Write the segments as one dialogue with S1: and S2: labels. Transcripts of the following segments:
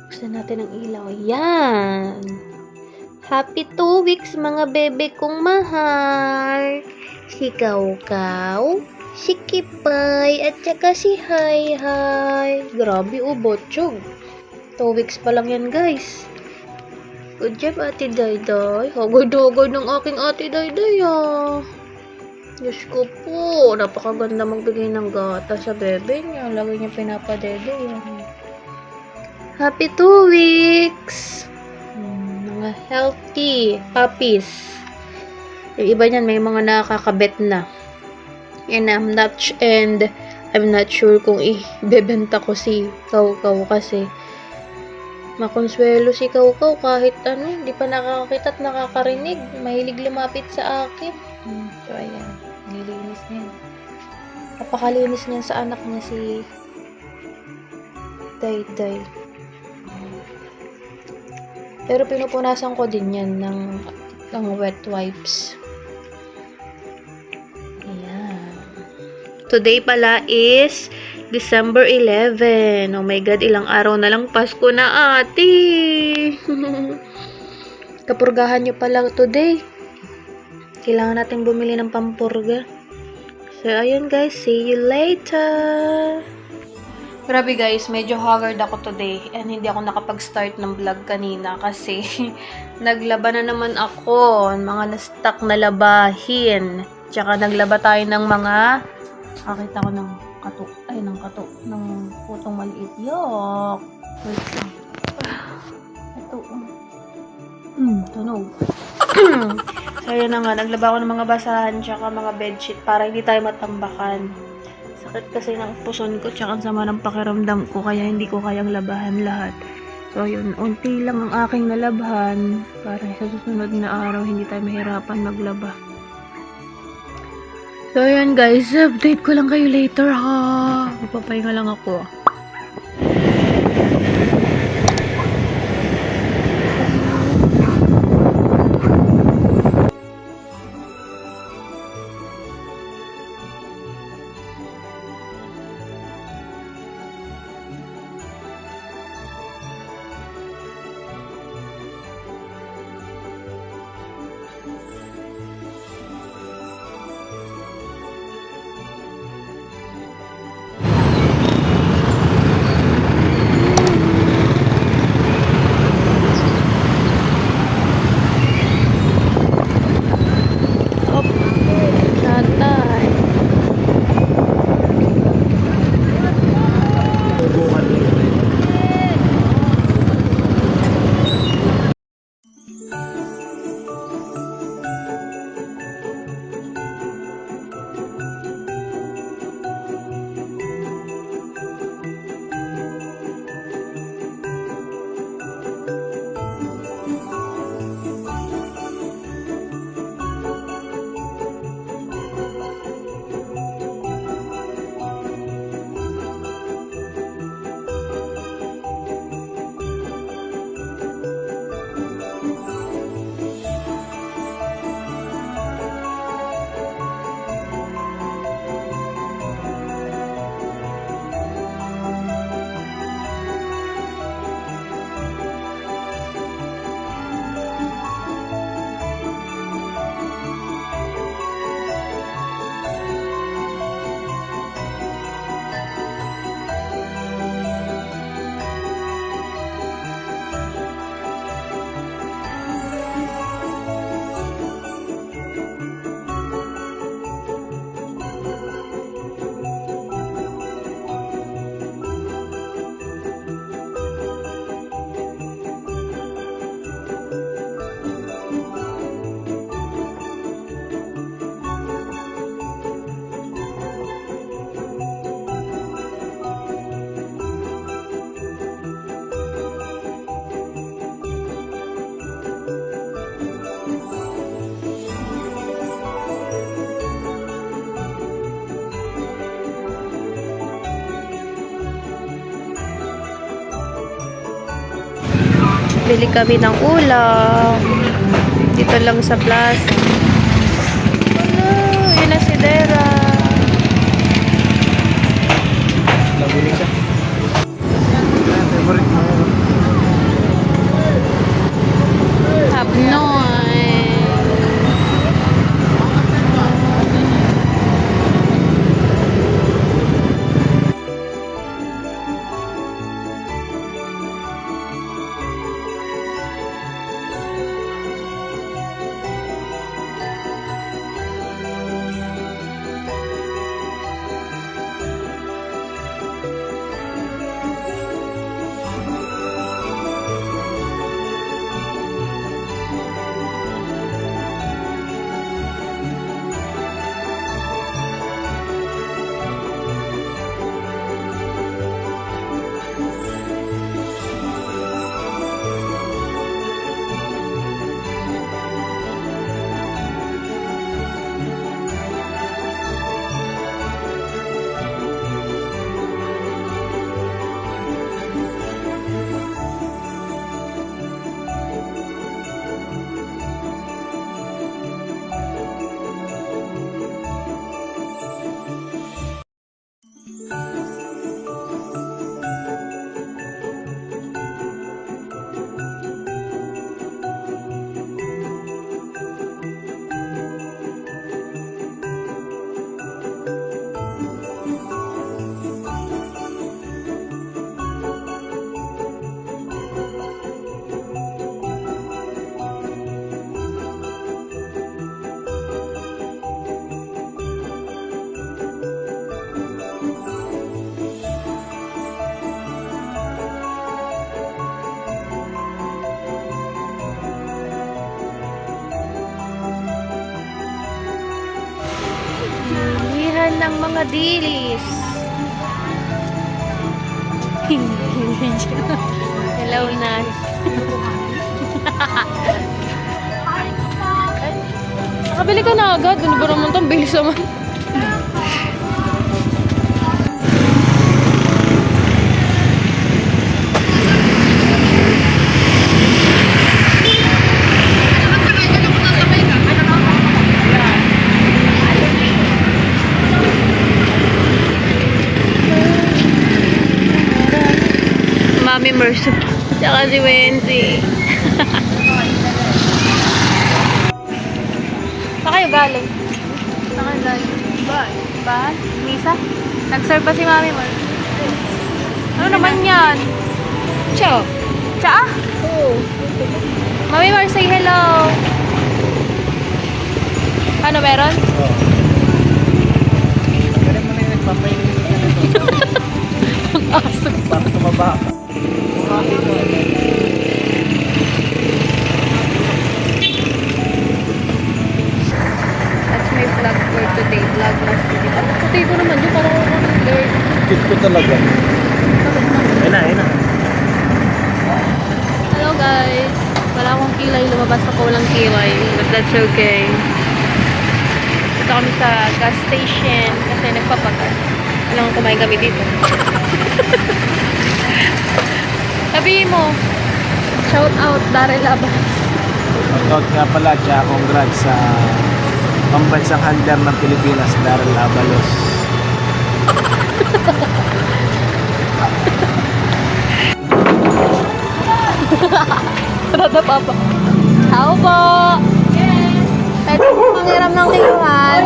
S1: Buksan natin ang ilaw. Yan. Happy 2 weeks mga bebe kong mahal. Si Kawkaw, si Kipay, at saka si Hi-Hi. Grabe botsyog. 2 weeks pa lang yan guys. Good job Ate Dayday. Hagod-hagod ng aking Ate Dayday Diyos ko po. Napakaganda magbigay ng gata sa bebe niya. Lagi niya pinapadede Happy 2 weeks! Mga healthy puppies. Yung iba niyan, may mga nakakabet na. And I'm not sure kung ibebenta ko si Kawkaw kasi makonsuelo si Kawkaw kahit hindi pa nakakakita at nakakarinig. Mahilig lumapit sa akin. So, ayan. Nilinis niya. Napakalinis niya sa anak niya si Dayday. Pero pinupunasan ko din yan ng wet wipes. Ayan. Today pala is December 11. Oh my God, ilang araw na lang Pasko na ate. Kapurgahan nyo pala today. Kailangan natin bumili ng pampurga. So, ayun guys. See you later. Grabe guys, medyo haggard ako today and hindi ako nakapag-start ng vlog kanina kasi naglaba na naman ako, mga na-stuck na labahin. Tsaka naglaba tayo ng mga, nakita ko ng ng putong maliit. Yok! Ito. Tunog. So, yun na nga, naglaba ako ng mga basahan tsaka mga bedsheet para hindi tayo matambakan. Sakit kasi ng puson ko tsaka sama ng pakiramdam ko kaya hindi ko kayang labahan lahat. So yun, unti lang ang aking nalabhan para sa susunod na araw hindi tayo mahirapan maglaba. So yun guys, update ko lang kayo later ha. Magpapahinga lang ako. Bili kami ng ulam. Dito lang sa plaza. Ano, yun na si Dera.
S2: Lagunin siya. Favorite mo.
S1: Habnoy. Bilihan ng mga dilis. Hello, Nan. Nakabili ka na agad. Ano ba naman itong bilis naman? Mami Merso. Tsaka si Wendy. Saan kayo galing? Saan kayo galing? Bahan? Misa? Nag-serve pa si Mami Merso. Ano naman yan? Cha. Cha? Oo. Mami Merso, say hello. Ano meron?
S2: Oo. Kaya mo na yung nagpapainin ka na ito.
S1: Ang asap.
S2: Para tumaba ka.
S1: That's my vlog for today. Vlog last today. Ano putay ko naman yun? Parang ako ng girl.
S2: Cute ko talaga. Ayun na.
S1: Hello guys. Wala akong kilay. Lumabas ako walang kilay. But that's okay. Ito kami sa gas station kasi nagpapagas. Walang kumain kami dito. Sabihin mo. Shout out Daryl Labas.
S2: Shoutout nga pala, tsaka congrats sa pambansang handler ng Pilipinas, Daryl Abalos.
S1: Rada papa. Tao po. Yes. Pwede pangiram ng tingnan.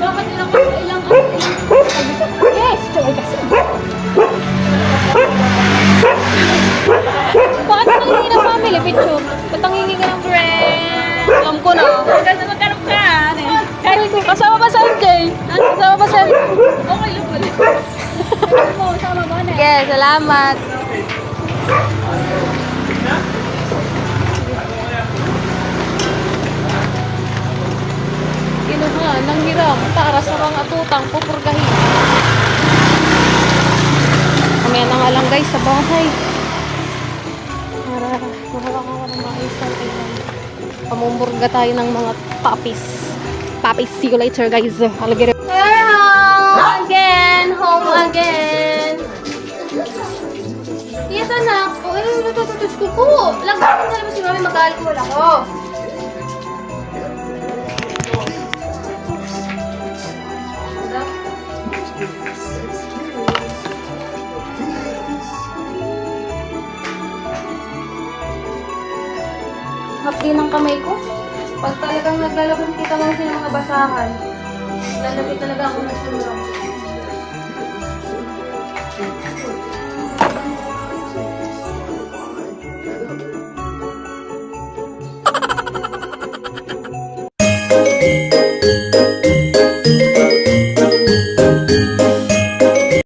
S1: Bakit ilang yes, joy kasi. Bakit nangingi ng family picture? Ba't nangingi ka ng friend? Alam ko na. Kasi magkaroon ka. Kasama ba sa MJ? Kasama ba sa MJ? Okay lang ulit. Kasama ba na? Yes, salamat. Kinuha ng hiram para sa mga tutang pupurgahin. Mamaya na nga lang guys sa bahay. Para makakakawa ng mga isang ilan. Pamumurga tayo ng mga puppies. Puppies, see you later guys. I'll get it. We're home again. Home again. Yes, anak. O, natututos ko po. Lagyan ko na naman si mami, mag-alcohol ako. Hapdi ng kamay ko. Pag talagang naglalabas kita mo sa mga basahan, lalapit talaga ako ng sulong.